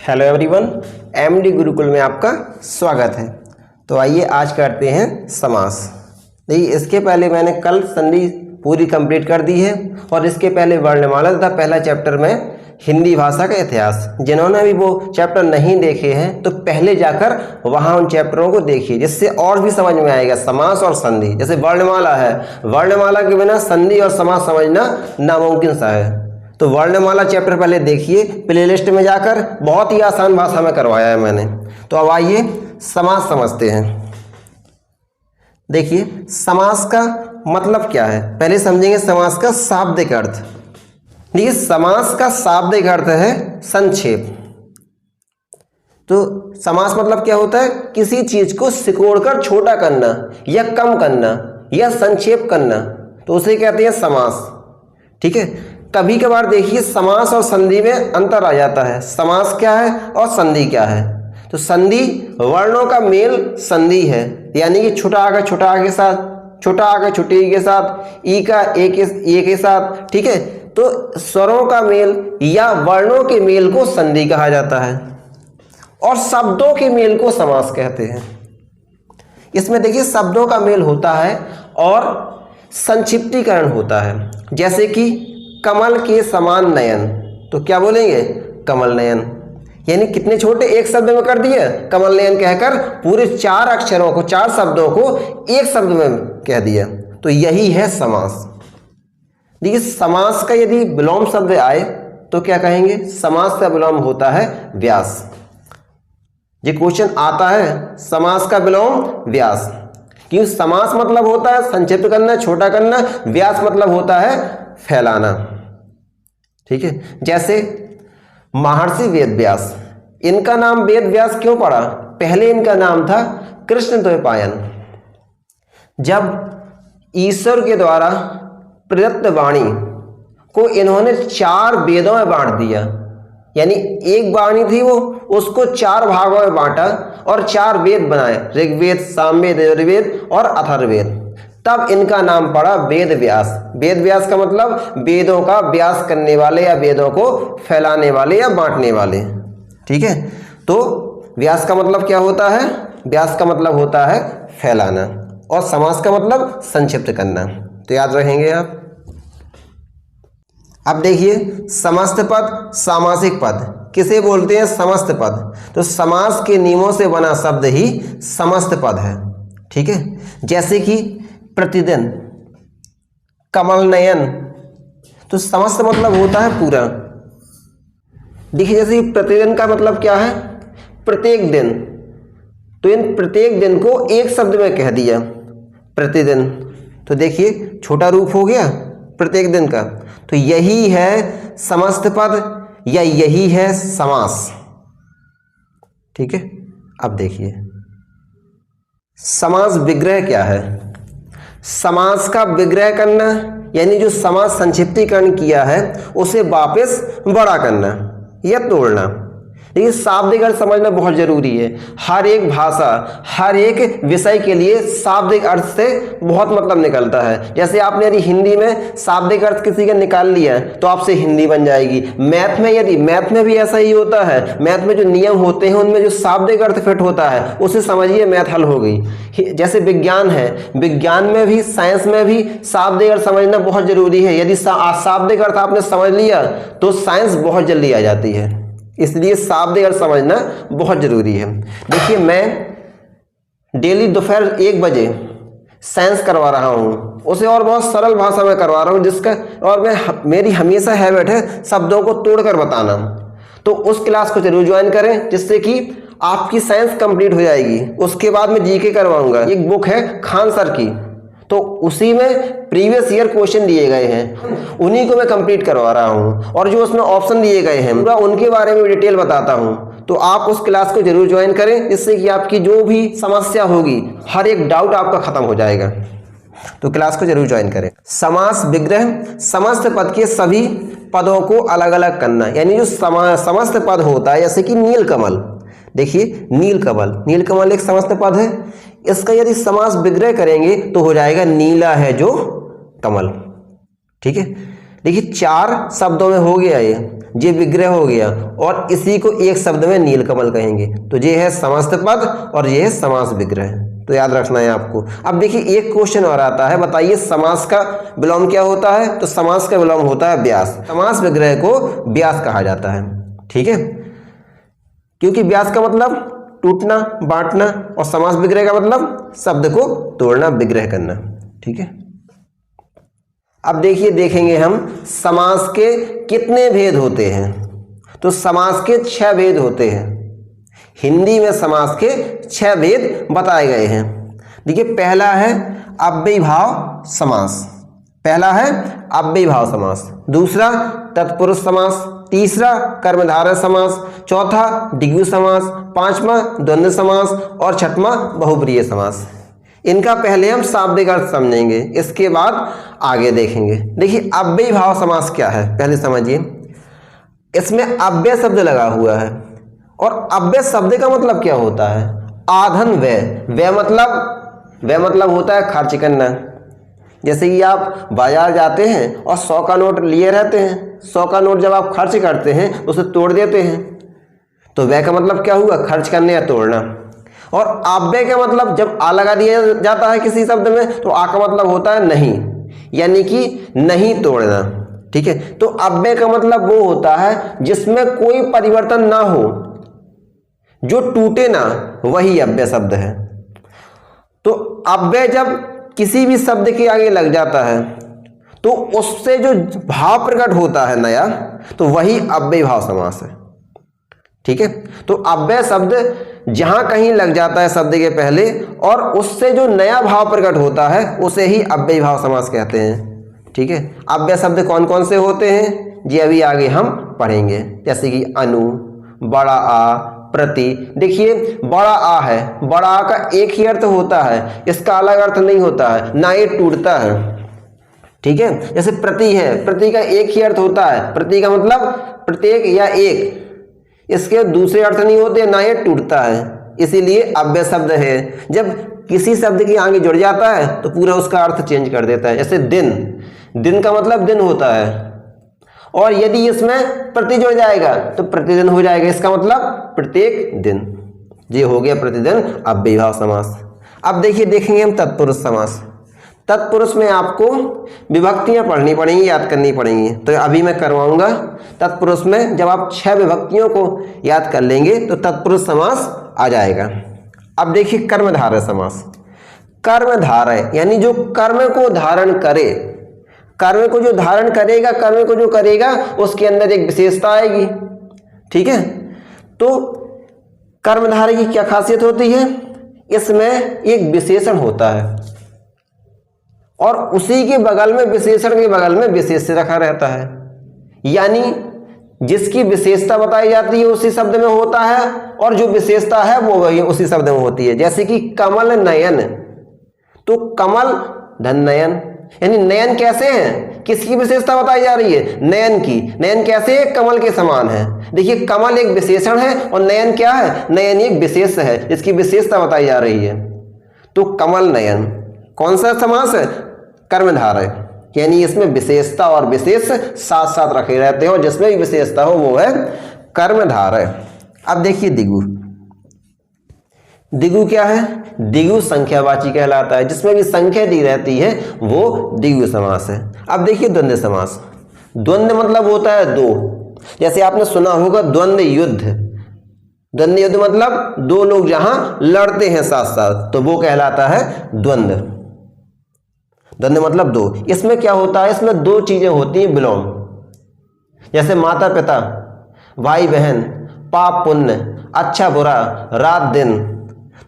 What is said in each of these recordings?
Hello everyone, MD Gurukul में आपका स्वागत है। तो आइए आज करते हैं समास। देखिए, इसके पहले मैंने कल संधि पूरी कंप्लीट कर दी है और इसके पहले वर्णमाला तथा पहला चैप्टर में हिंदी भाषा का इतिहास। जिन्होंने भी वो चैप्टर नहीं देखे हैं तो पहले जाकर वहाँ उन चैप्टरों को देखिए, जिससे और भी समझ में आएगा समास और संधि। जैसे वर्णमाला है, वर्णमाला के बिना संधि और समास समझना नामुमकिन सा है। तो वर्णमाला चैप्टर पहले देखिए प्लेलिस्ट में जाकर, बहुत ही आसान भाषा में करवाया है मैंने। तो अब आइए समास समझते हैं। देखिए, समास का मतलब क्या है, पहले समझेंगे समास का शाब्दिक अर्थ। देखिए, समास का शाब्दिक अर्थ है संक्षेप। तो समास मतलब क्या होता है, किसी चीज को सिकोड़कर छोटा करना या कम करना या संक्षेप करना, तो उसे कहते हैं समास। ठीक है, कभी कभार देखिए समास और संधि में अंतर आ जाता है। समास क्या है और संधि क्या है। तो संधि वर्णों का मेल संधि है, यानी कि छोटा आ छोटा आ के साथ, छोटा आ छोटे ई के साथ, ई का ए के साथ। ठीक है, तो स्वरों का मेल या वर्णों के मेल को संधि कहा जाता है और शब्दों के मेल को समास कहते हैं। इसमें देखिए शब्दों का मेल होता है और संक्षिप्तीकरण होता है। जैसे कि कमल के समान नयन, तो क्या बोलेंगे, कमल नयन, यानी कितने छोटे एक शब्द में कर दिए कमल नयन कहकर पूरे चार अक्षरों को, चार शब्दों को एक शब्द में कह दिया। तो यही है समास। देखिए, समास का यदि विलोम शब्द आए तो क्या कहेंगे, समास का विलोम होता है व्यास। ये क्वेश्चन आता है, समास का विलोम व्यास। क्योंकि समास मतलब होता है संक्षिप्त करना, छोटा करना, व्यास मतलब होता है फैलाना। ठीक है, जैसे महर्षि वेद व्यास, इनका नाम वेद व्यास क्यों पड़ा, पहले इनका नाम था कृष्णद्वैपायन। जब ईश्वर के द्वारा प्रदत्त वाणी को इन्होंने चार वेदों में बांट दिया, यानी एक वाणी थी वो, उसको चार भागों में बांटा और चार वेद बनाए, ऋग्वेद, सामवेद, यजुर्वेद और अथर्ववेद, तब इनका नाम पड़ा वेद व्यास। वेद व्यास का मतलब वेदों का व्यास करने वाले या वेदों को फैलाने वाले या बांटने वाले। ठीक है, तो व्यास का मतलब क्या होता है, व्यास का मतलब होता है फैलाना और समास का मतलब संक्षिप्त करना। तो याद रखेंगे आप। अब देखिए, समस्त पद, सामासिक पद किसे बोलते हैं, समस्त पद। तो समास के नियमों से बना शब्द ही समस्त पद है। ठीक है, जैसे कि प्रतिदिन, कमल नयन, तो समस्त मतलब होता है पूरा। देखिए, जैसे प्रतिदिन का मतलब क्या है, प्रत्येक दिन, तो इन प्रत्येक दिन को एक शब्द में कह दिया प्रतिदिन। तो देखिए छोटा रूप हो गया प्रत्येक दिन का। तो यही है समस्त पद या यही है समास। ठीक है, अब देखिए समास विग्रह क्या है। समास का विग्रह करना यानी जो समास संक्षिप्तीकरण किया है उसे वापस बड़ा करना या तोड़ना। देखिए, शाब्दिक अर्थ समझना बहुत जरूरी है। हर एक भाषा, हर एक विषय के लिए शाब्दिक अर्थ से बहुत मतलब निकलता है। जैसे आपने यदि हिंदी में शाब्दिक अर्थ किसी का निकाल लिया तो आपसे हिंदी बन जाएगी। मैथ में यदि, मैथ में भी ऐसा ही होता है। मैथ में जो नियम होते हैं उनमें जो शाब्दिक अर्थ फिट होता है उसे समझिए मैथ हल हो गई। जैसे विज्ञान है, विज्ञान में भी, साइंस में भी शाब्दिक अर्थ समझना बहुत जरूरी है। यदि शाब्दिक अर्थ आपने समझ लिया तो साइंस बहुत जल्दी आ जाती है। इसलिए शाब्दिक अर्थ समझना बहुत जरूरी है। देखिए, मैं डेली दोपहर 1 बजे साइंस करवा रहा हूँ, उसे और बहुत सरल भाषा में करवा रहा हूँ, जिसका और मेरी हमेशा हैबिट है शब्दों को तोड़कर बताना। तो उस क्लास को जरूर ज्वाइन करें, जिससे कि आपकी साइंस कंप्लीट हो जाएगी। उसके बाद में जीके करवाऊंगा। एक बुक है खान सर की, तो उसी में प्रीवियस ईयर क्वेश्चन दिए गए हैं, उन्हीं को मैं कंप्लीट करवा रहा हूं और जो उसमें ऑप्शन दिए गए हैं पूरा उनके बारे में डिटेल बताता हूं। तो आप उस क्लास को जरूर ज्वाइन करें, जिससे कि आपकी जो भी समस्या होगी, हर एक डाउट आपका खत्म हो जाएगा। तो क्लास को जरूर ज्वाइन करें। समास विग्रह, समस्त पद के सभी पदों को अलग अलग करना, यानी जो समस्त पद होता है, जैसे कि नीलकमल। देखिए, नीलकमल, नीलकमल एक समस्त पद है। इसका यदि समास विग्रह करेंगे तो हो जाएगा नीला है जो कमल। ठीक है, देखिए 4 शब्दों में हो गया ये। ये विग्रह हो गया, और इसी को एक शब्द में नीलकमल कहेंगे। तो ये है समस्त पद और ये है समास विग्रह, तो याद रखना है आपको। अब देखिए एक क्वेश्चन और आता है, बताइए समास का विलोम क्या होता है? तो समास का विलोम होता है व्यास। समास विग्रह को व्यास कहा जाता है, ठीक है, क्योंकि व्यास का मतलब टूटना, बांटना, और समास विग्रह का मतलब शब्द को तोड़ना, विग्रह करना, ठीक है। अब देखिए देखेंगे हम समास के कितने भेद होते हैं। तो समास के 6 भेद होते हैं। हिंदी में समास के 6 भेद बताए गए हैं। देखिए पहला है अव्ययीभाव समास, पहला है अव्ययीभाव समास, दूसरा तत्पुरुष समास, तीसरा कर्मधारय समास, चौथा द्विगु समास, पांचवा द्वंद्व समास और छठवां बहुब्रीहि समास। इनका पहले हम शाब्दिक अर्थ समझेंगे, इसके बाद आगे देखेंगे। देखिए अव्ययीभाव समास क्या है पहले समझिए। इसमें अव्यय शब्द लगा हुआ है, और अव्यय शब्द का मतलब क्या होता है? आधन व्यय। व्यय मतलब होता है खर्च करना। जैसे कि आप बाजार जाते हैं और 100 का नोट लिए रहते हैं, 100 का नोट जब आप खर्च करते हैं उसे तोड़ देते हैं, तो व्यय का मतलब क्या हुआ? खर्च करने या तोड़ना। और अव्यय का मतलब जब आ लगा दिया जाता है किसी शब्द में, तो आ का मतलब होता है नहीं, यानी कि नहीं तोड़ना, ठीक है। तो अव्यय का मतलब वो होता है जिसमें कोई परिवर्तन ना हो, जो टूटे ना, वही अव्यय शब्द है। तो अव्यय जब किसी भी शब्द के आगे लग जाता है तो उससे जो भाव प्रकट होता है नया, तो वही अव्ययीभाव समास है, ठीक है। तो अव्यय शब्द जहां कहीं लग जाता है शब्द के पहले और उससे जो नया भाव प्रकट होता है उसे ही अव्ययीभाव समास कहते हैं, ठीक है। अव्यय शब्द कौन कौन से होते हैं जी अभी आगे हम पढ़ेंगे, जैसे कि अनु, बड़ा आ, प्रति। देखिए बड़ा आ है, बड़ा आ का एक ही अर्थ होता है, इसका अलग अर्थ नहीं होता है, ना ये टूटता है, ठीक है। जैसे प्रति है, प्रति का एक ही अर्थ होता है, प्रति का मतलब प्रत्येक या एक, इसके दूसरे अर्थ नहीं होते, ना ये टूटता है, इसीलिए अव्यय शब्द है। जब किसी शब्द के आगे जुड़ जाता है तो पूरा उसका अर्थ चेंज कर देता है। जैसे दिन, दिन का मतलब दिन होता है, और यदि इसमें प्रति जुड़ जाएगा तो प्रतिदिन हो जाएगा, इसका मतलब प्रत्येक दिन। ये हो गया प्रतिदिन अव्ययीभाव समास। अब देखिए देखेंगे हम तत्पुरुष समास। तत्पुरुष में आपको विभक्तियां पढ़नी पड़ेंगी, याद करनी पड़ेंगी, तो अभी मैं करवाऊंगा। तत्पुरुष में जब आप 6 विभक्तियों को याद कर लेंगे तो तत्पुरुष समास आ जाएगा। अब देखिए कर्मधारय समास। कर्मधारय यानी जो कर्म को धारण करे, कर्म को जो धारण करेगा, कर्म को जो करेगा उसके अंदर एक विशेषता आएगी, ठीक है। तो कर्मधारय की क्या खासियत होती है? इसमें एक विशेषण होता है और उसी के बगल में, विशेषण के बगल में विशेष्य रखा रहता है, यानी जिसकी विशेषता बताई जाती है उसी शब्द में होता है और जो विशेषता है वो वही उसी शब्द में होती है। जैसे कि कमल नयन, तो कमल धन नयन, यानी नयन कैसे हैं, किसकी विशेषता बताई जा रही है? नयन की। नयन कैसे है? कमल के समान है। देखिए कमल एक विशेषण है और नयन क्या है? नयन एक विशेष है, इसकी विशेषता बताई जा रही है। तो कमल नयन कौन सा समास है? कर्मधारय, यानी इसमें विशेषता और विशेष साथ साथ रखे रहते हैं और जिसमें भी विशेषता हो वो है कर्मधारय। अब देखिए द्विगु। द्विगु क्या है? द्विगु संख्यावाची कहलाता है, जिसमें भी संख्या दी रहती है वो द्विगु समास है। अब देखिए द्वंद्व समास। द्वंद्व मतलब होता है दो, जैसे आपने सुना होगा द्वंद्व युद्ध। द्वंद्व युद्ध मतलब दो लोग जहां लड़ते हैं साथ साथ, तो वो कहलाता है द्वंद्व। द्वंद्व मतलब दो। इसमें क्या होता है? इसमें दो चीजें होती हैं विलोम, जैसे माता पिता, भाई बहन, पाप पुण्य, अच्छा बुरा, रात दिन,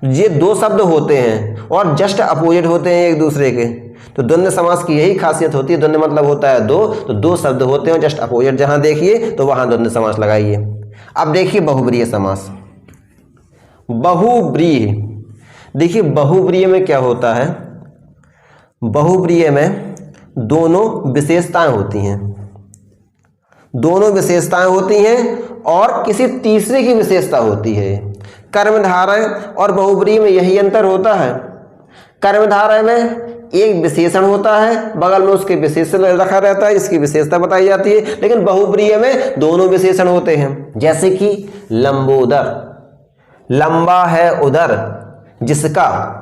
ये दो शब्द होते हैं और जस्ट अपोजिट होते हैं एक दूसरे के। तो द्वंद्व समास की यही खासियत होती है। द्वंद्व मतलब होता है दो, तो दो शब्द होते हैं जस्ट अपोजिट, जहां देखिए तो वहां द्वंद्व समास लगाइए। अब देखिए बहुब्रीहि समास। बहुब्रीहि, देखिए बहुब्रीहि में क्या होता है? बहुब्रीहि में दोनों विशेषताएं होती हैं, दोनों विशेषताएं होती हैं और किसी तीसरे की विशेषता होती है। कर्मधारय और बहुब्रीहि में यही अंतर होता है। कर्मधारय में एक विशेषण होता है, बगल में उसके विशेषण रखा रहता है, इसकी विशेषता बताई जाती है। लेकिन बहुप्रिय में दोनों विशेषण होते हैं, जैसे कि लंबोदर, लंबा है उदर जिसका,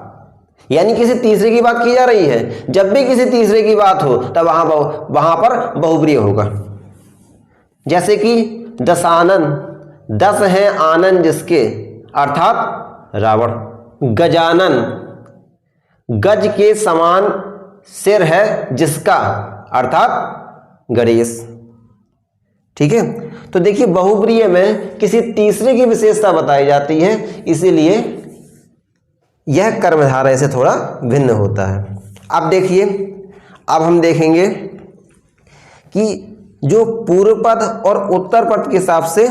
यानी किसी तीसरे की बात की जा रही है। जब भी किसी तीसरे की बात हो तब वहां पर बहुप्रिय होगा। जैसे कि दशानन, 10 है आनंद जिसके, अर्थात रावण। गजानन, गज के समान सिर है जिसका, अर्थात गणेश। ठीक है, तो देखिए बहुप्रिय में किसी तीसरे की विशेषता बताई जाती है, इसीलिए यह कर्मधारय से थोड़ा भिन्न होता है। अब देखिए, अब हम देखेंगे कि जो पूर्व पद और उत्तर पद के हिसाब से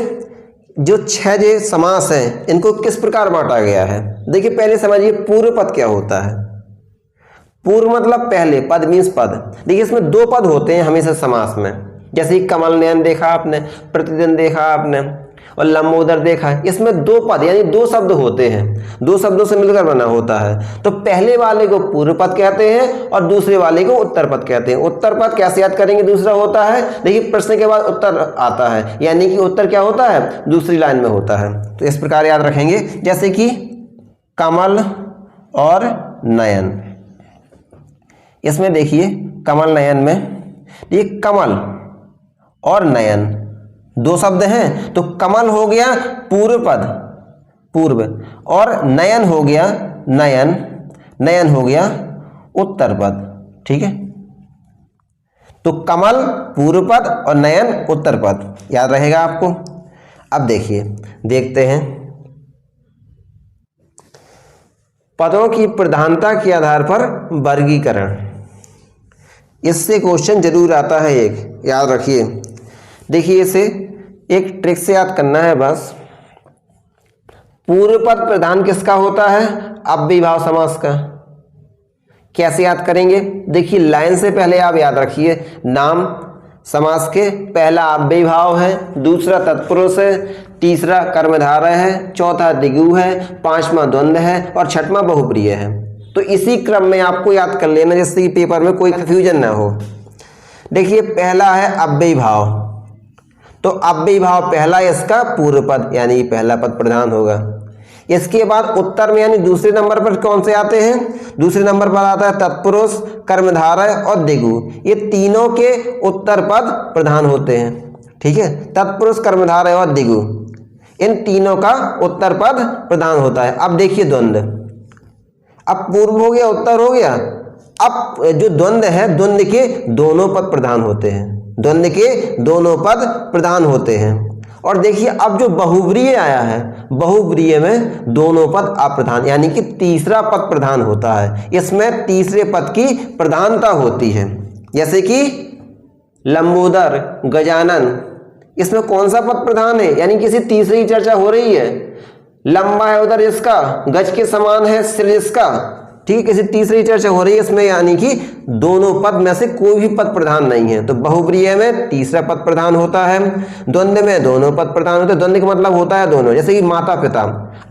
जो 6 जो समास हैं इनको किस प्रकार बांटा गया है। देखिए पहले समझिए पूर्व पद क्या होता है। पूर्व मतलब पहले, पद मीन्स पद। देखिए इसमें 2 पद होते हैं हमेशा समास में, जैसे कमल नयन देखा आपने, प्रतिदिन देखा आपने, और लंबोदर देखा है। इसमें 2 पद यानी 2 शब्द होते हैं, 2 शब्दों से मिलकर बना होता है। तो पहले वाले को पूर्व पद कहते हैं और दूसरे वाले को उत्तर पद कहते हैं। उत्तर पद कैसे याद करेंगे, दूसरा होता है, देखिए प्रश्न के बाद उत्तर आता है, यानी कि उत्तर क्या होता है, दूसरी लाइन में होता है। तो इस प्रकार याद रखेंगे, जैसे कि कमल और नयन। इसमें देखिए कमल नयन में ये कमल और नयन 2 शब्द हैं, तो कमल हो गया पूर्व पद, पूर्व, और नयन हो गया नयन, नयन हो गया उत्तर पद। ठीक है, तो कमल पूर्व पद और नयन उत्तर पद, याद रहेगा आपको। अब देखिए, देखते हैं पदों की प्रधानता के आधार पर वर्गीकरण। इससे क्वेश्चन जरूर आता है एक, याद रखिए। देखिए इसे एक ट्रिक से याद करना है बस। पूर्व पद प्रधान किसका होता है, अव्ययीभाव समास का। कैसे याद करेंगे, देखिए लाइन से पहले आप याद रखिए, नाम समास के पहला अव्ययीभाव है, दूसरा तत्पुरुष है, तीसरा कर्मधारय है, चौथा दिगु है, 5वां द्वंद्व है और 6वां बहुप्रिय है। तो इसी क्रम में आपको याद कर लेना, जिससे कि पेपर में कोई कंफ्यूजन ना हो। देखिए पहला है अव्ययीभाव, तो अव्ययीभाव पहला इसका पूर्व पद, यानी पहला पद प्रधान होगा। इसके बाद उत्तर में यानी दूसरे नंबर पर कौन से आते हैं, दूसरे नंबर पर आता है तत्पुरुष, कर्मधारय और दिगु। ये तीनों के उत्तर पद प्रधान होते हैं। ठीक है, तत्पुरुष, कर्मधारय और दिगु, इन तीनों का उत्तर पद प्रधान होता है। अब देखिए द्वंद्व, अब पूर्व हो गया, उत्तर हो गया, अब जो द्वंद्व है, द्वंद्व के दोनों पद प्रधान होते हैं, द्वंद्व के दोनों पद प्रधान होते हैं। और देखिए अब जो बहुव्रीहि आया है, बहुव्रीहि में दोनों पद अप्रधान, यानी कि तीसरा पद प्रधान होता है। इसमें तीसरे पद की प्रधानता होती है, जैसे कि लंबोदर, गजानन, इसमें कौन सा पद प्रधान है, यानी किसी तीसरे की चर्चा हो रही है। लंबा है उधर जिसका, गज के समान है सिर जिसका, ठीक है, किसी तीसरी चर्चा हो रही है इसमें, यानी कि दोनों पद में से कोई भी पद प्रधान नहीं है। तो बहुव्रीहि में तीसरा पद प्रधान होता है, द्वंद्व में दोनों पद प्रधान होते हैं। द्वंद्व का मतलब होता है दोनों, जैसे कि माता पिता।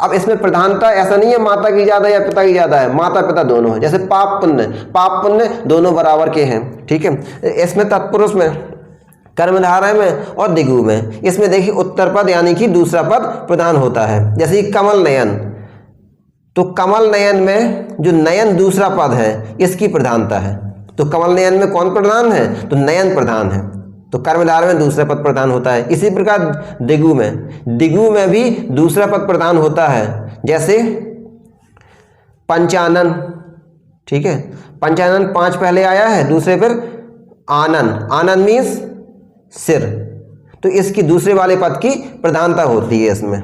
अब इसमें प्रधानता ऐसा नहीं है माता की ज्यादा या पिता की ज्यादा है, माता पिता दोनों है। जैसे पाप पुण्य, पाप पुण्य दोनों बराबर के हैं। ठीक है, इसमें तत्पुरुष में, कर्मधारय में और दिगु में, इसमें देखिए उत्तर पद यानी कि दूसरा पद प्रधान होता है। जैसे कि कमल नयन, तो कमल नयन में जो नयन दूसरा पद है इसकी प्रधानता है। तो कमल नयन में कौन प्रधान है, तो नयन प्रधान है, तो कर्मधारय में दूसरा पद प्रधान होता है। इसी प्रकार दिगु में, दिगु में भी दूसरा पद प्रधान होता है, जैसे पंचानन। ठीक है, पंचानन 5 पहले आया है, दूसरे पर आनन, आनन मीन्स सिर, तो इसकी दूसरे वाले पद की प्रधानता होती है इसमें।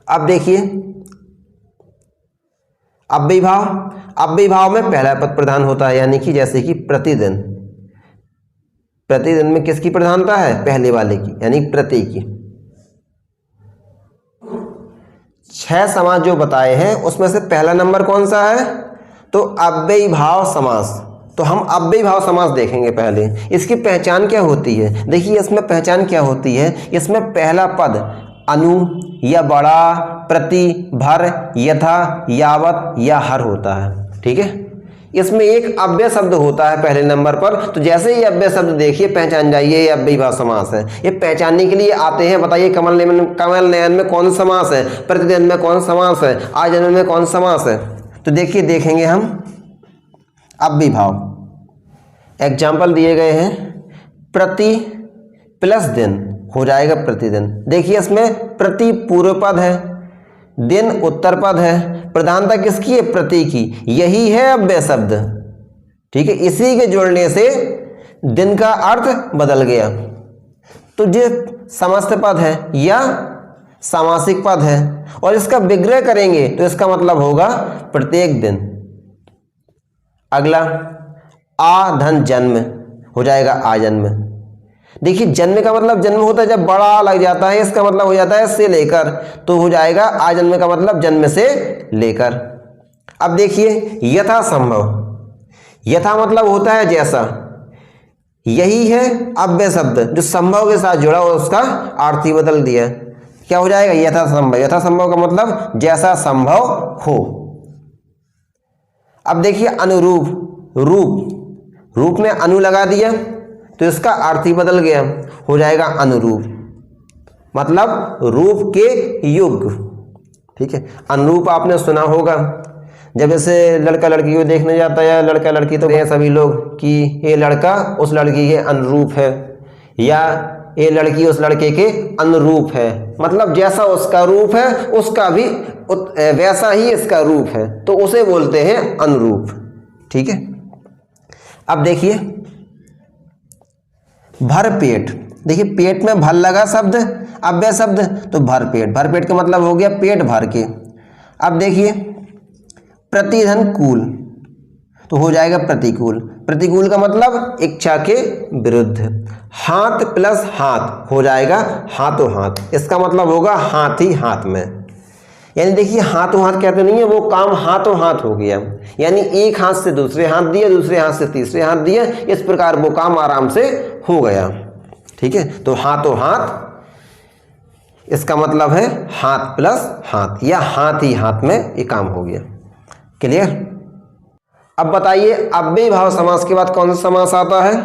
अब देखिए अव्ययीभाव, अव्ययीभाव में पहला पद प्रधान होता है, यानी कि जैसे कि प्रतिदिन, प्रतिदिन में किसकी प्रधानता है, पहले वाले की, यानी प्रति की। 6 समास जो बताए हैं उसमें से पहला नंबर कौन सा है, तो अव्ययीभाव समास। तो हम अव्ययीभाव समास देखेंगे पहले। इसकी पहचान क्या होती है, देखिए इसमें पहचान क्या होती है, इसमें पहला पद अनु या बड़ा, प्रति, भर, यथा, यावत या हर होता है। ठीक है, इसमें एक अव्यय शब्द होता है पहले नंबर पर, तो जैसे ही अव्यय शब्द देखिए पहचान जाइए ये अव्ययीभाव समास है। ये पहचानने के लिए आते हैं, बताइए कमल नयन में कौन समास है, प्रतिदिन में कौन समास है, आजन्म में कौन समास है। तो देखिए देखेंगे हम अव्ययीभाव। एग्जाम्पल दिए गए हैं, प्रति प्लस दिन हो जाएगा प्रतिदिन। देखिए इसमें प्रति पूर्व पद है, दिन उत्तर पद है, प्रधानता किसकी है, प्रति की, यही है अव्यय शब्द। ठीक है, इसी के जुड़ने से दिन का अर्थ बदल गया। तो ये समस्त पद है या सामासिक पद है और इसका विग्रह करेंगे तो इसका मतलब होगा प्रत्येक दिन। अगला आ धन जन्म हो जाएगा आजन्म। देखिए जन्म का मतलब जन्म होता है जब बड़ा लग जाता है, इसका मतलब हो जाता है से लेकर, तो हो जाएगा आजन्म का मतलब जन्म से लेकर। अब देखिए यथा संभव, यथा मतलब होता है जैसा, यही है अव्यय शब्द जो संभव के साथ जुड़ा और उसका अर्थ ही बदल दिया। क्या हो जाएगा, यथा संभव। यथा संभव का मतलब जैसा संभव हो। अब देखिए अनुरूप, रूप, रूप में अनु लगा दिया तो इसका अर्थ ही बदल गया, हो जाएगा अनुरूप, मतलब रूप के युग। ठीक है, अनुरूप आपने सुना होगा, जब ऐसे लड़का लड़की को देखने जाता है, लड़का लड़की तो सभी लोग कि ये लड़का उस लड़की के अनुरूप है या ये लड़की उस लड़के के अनुरूप है, मतलब जैसा उसका रूप है उसका भी वैसा ही इसका रूप है, तो उसे बोलते हैं अनुरूप। ठीक है, अब देखिए भरपेट। देखिए पेट में भर लगा शब्द अव्यय शब्द, तो भरपेट, भरपेट का मतलब हो गया पेट भर के। अब देखिए प्रतिधन कूल, तो हो जाएगा प्रतिकूल, प्रतिकूल का मतलब इच्छा के विरुद्ध। हाथ प्लस हाथ हो जाएगा हाथों हाथ, इसका मतलब होगा हाथ ही हाथ में। यानी देखिए हाथों हाथ कहते नहीं है, वो काम हाथों हाथ हो गया, यानी एक हाथ से दूसरे हाथ दिया, दूसरे हाथ से तीसरे हाथ दिया, इस प्रकार वो काम आराम से हो गया। ठीक है, तो हाथों हाथ इसका मतलब है हाथ प्लस हाथ या हाथ ही हाथ में ये काम हो गया। क्लियर। अब बताइए अव्ययीभाव समास के बाद कौन सा समास आता है,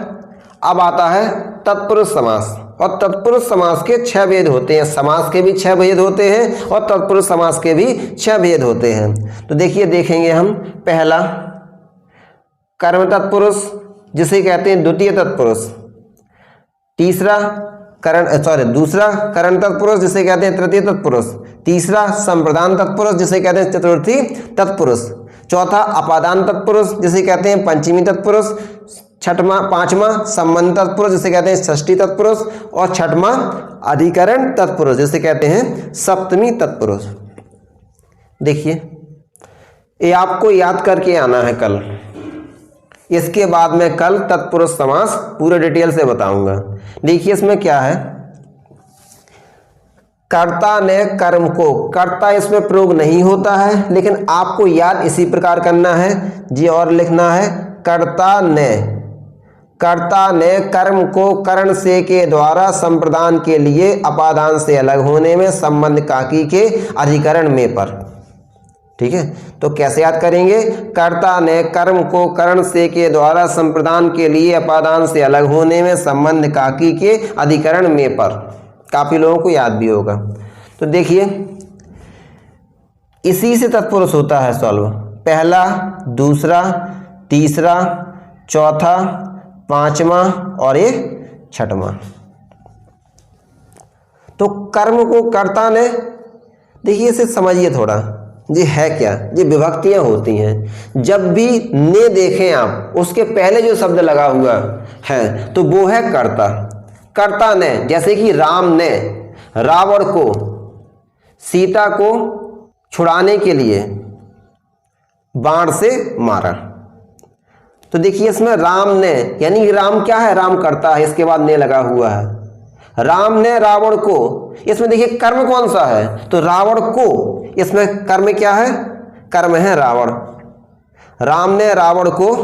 अब आता है तत्पुरुष समास। और तत्पुरुष समास के 6 भेद होते हैं, समास के भी 6 भेद होते हैं और तत्पुरुष समास के भी 6 भेद होते हैं। तो देखिए देखेंगे हम, पहला कर्म तत्पुरुष जिसे कहते हैं द्वितीय तत्पुरुष, दूसरा करण तत्पुरुष जिसे कहते हैं तृतीय तत्पुरुष, तीसरा संप्रदान तत्पुरुष जिसे कहते हैं चतुर्थी तत्पुरुष, चौथा अपादान तत्पुरुष जिसे कहते हैं पंचमी तत्पुरुष, पांचवा संबंध तत्पुरुष जिसे कहते हैं षष्ठी तत्पुरुष, और छठवां अधिकरण तत्पुरुष जिसे कहते हैं सप्तमी तत्पुरुष। देखिए ये आपको याद करके आना है कल, इसके बाद मैं कल तत्पुरुष समास पूरे डिटेल से बताऊंगा। देखिए इसमें क्या है, कर्ता ने कर्म को, कर्ता इसमें प्रयोग नहीं होता है, लेकिन आपको याद इसी प्रकार करना है जी, और लिखना है कर्ता ने कर्म को करण से के द्वारा संप्रदान के लिए अपादान से अलग होने में संबंध काकी के अधिकरण में पर। ठीक है, तो कैसे याद करेंगे, कर्ता ने कर्म को करण से के द्वारा संप्रदान के लिए अपादान से अलग होने में संबंध काकी के अधिकरण में पर। काफी लोगों को याद भी होगा। तो देखिए इसी से तत्पुरुष होता है सॉल्व, पहला, दूसरा, तीसरा, चौथा, पांचवा और एक छठवां। तो कर्म को कर्ता ने, देखिए इसे समझिए थोड़ा, ये है क्या, ये विभक्तियां होती हैं। जब भी ने देखें आप, उसके पहले जो शब्द लगा हुआ है तो वो है कर्ता। कर्ता ने, जैसे कि राम ने रावण को सीता को छुड़ाने के लिए बाण से मारा, तो देखिए इसमें राम ने, यानी राम क्या है, राम करता है, इसके बाद ने लगा हुआ है। राम ने रावण को, इसमें देखिए कर्म कौन सा है, तो रावण को, इसमें कर्म क्या है, कर्म है रावण। राम ने रावण को,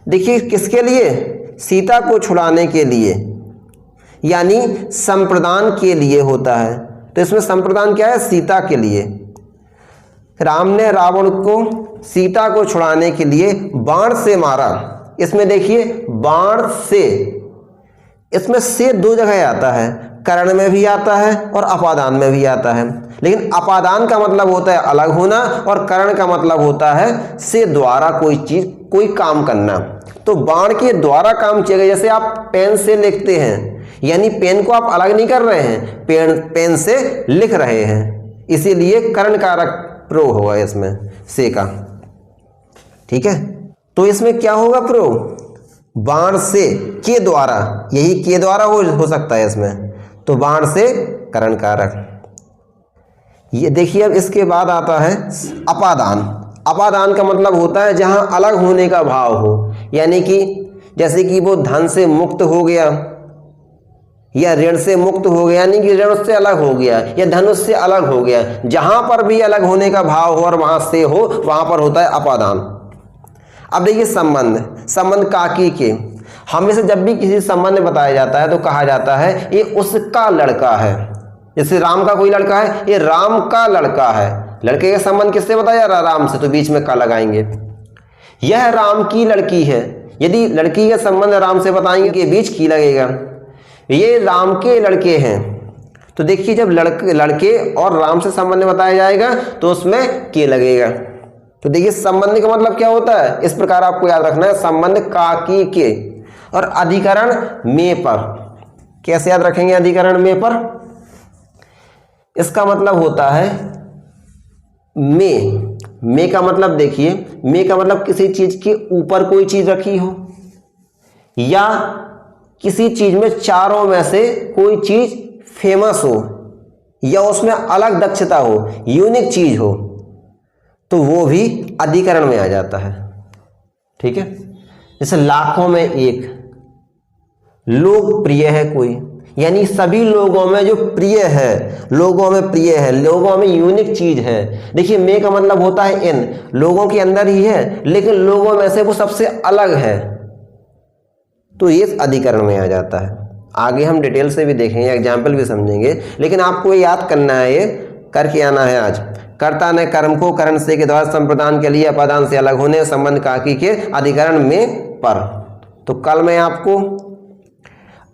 देखिए किसके लिए, सीता को छुड़ाने के लिए, यानी संप्रदान के लिए होता है। तो इसमें संप्रदान क्या है, सीता के लिए। राम ने रावण को सीता को छुड़ाने के लिए बाण से मारा। इसमें देखिए बाण से, इसमें से दो जगह आता है, करण में भी आता है और अपादान में भी आता है। लेकिन अपादान का मतलब होता है अलग होना और करण का मतलब होता है से द्वारा कोई चीज, कोई काम करना। तो बाण के द्वारा काम किया गया। जैसे आप पेन से लिखते हैं, यानी पेन को आप अलग नहीं कर रहे हैं, पेन से लिख रहे हैं, इसीलिए करण कारक प्रयोग होगा इसमें से का। ठीक है, तो इसमें क्या होगा प्रयोग? बाण से के द्वारा, यही के द्वारा हो सकता है इसमें, तो बाण से करण कारक। ये देखिए अब इसके बाद आता है अपादान। अपादान का मतलब होता है जहां अलग होने का भाव हो, यानी कि जैसे कि वो धन से मुक्त हो गया या ऋण से मुक्त हो गया, यानी कि ऋण उससे अलग हो गया या धन उससे अलग हो गया। जहां पर भी अलग होने का भाव हो और वहां से हो, वहां पर होता है अपादान। अब देखिए संबंध, संबंध काकी के। हमेशा जब भी किसी संबंध बताया जाता है तो कहा जाता है ये उसका लड़का है। जैसे राम का कोई लड़का है, ये राम का लड़का है। लड़के का संबंध किससे बताया जा रहा है? राम से, तो बीच में का लगाएंगे। यह राम की लड़की है, यदि लड़की का संबंध राम से बताएंगे कि बीच की लगेगा। ये राम के लड़के हैं, तो देखिए जब लड़के और राम से संबंध बताया जाएगा तो उसमें के लगेगा। तो देखिए संबंध का मतलब क्या होता है, इस प्रकार आपको याद रखना है, संबंध का की के। और अधिकरण में पर, कैसे याद रखेंगे अधिकरण में पर? इसका मतलब होता है में का मतलब देखिए, में का मतलब किसी चीज के ऊपर कोई चीज रखी हो, या किसी चीज में चारों में से कोई चीज फेमस हो, या उसमें अलग दक्षता हो, यूनिक चीज हो, तो वो भी अधिकरण में आ जाता है। ठीक है, जैसे लाखों में एक, लोकप्रिय है कोई, यानी सभी लोगों में जो प्रिय है, लोगों में प्रिय है, लोगों में यूनिक चीज है। देखिए में का मतलब होता है इन लोगों के अंदर ही है, लेकिन लोगों में से वो सबसे अलग है, तो ये अधिकरण में आ जाता है। आगे हम डिटेल से भी देखेंगे, एग्जाम्पल भी समझेंगे, लेकिन आपको ये याद करना है, ये करके आना है आज। कर्ता ने कर्म को करण से के द्वारा संप्रदान के लिए अपादान से अलग होने संबंध काकी के अधिकरण में पर। तो कल मैं आपको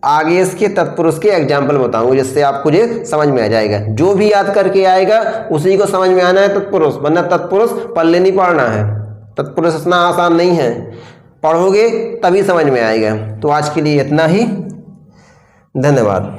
आगे इसके तत्पुरुष के एग्जाम्पल बताऊंगा, जिससे आपको ये समझ में आ जाएगा। जो भी याद करके आएगा उसी को समझ में आना है तत्पुरुष, वरना तत्पुरुष पल्ले नहीं पढ़ना है। तत्पुरुष इतना आसान नहीं है, पढ़ोगे तभी समझ में आएगा। तो आज के लिए इतना ही, धन्यवाद।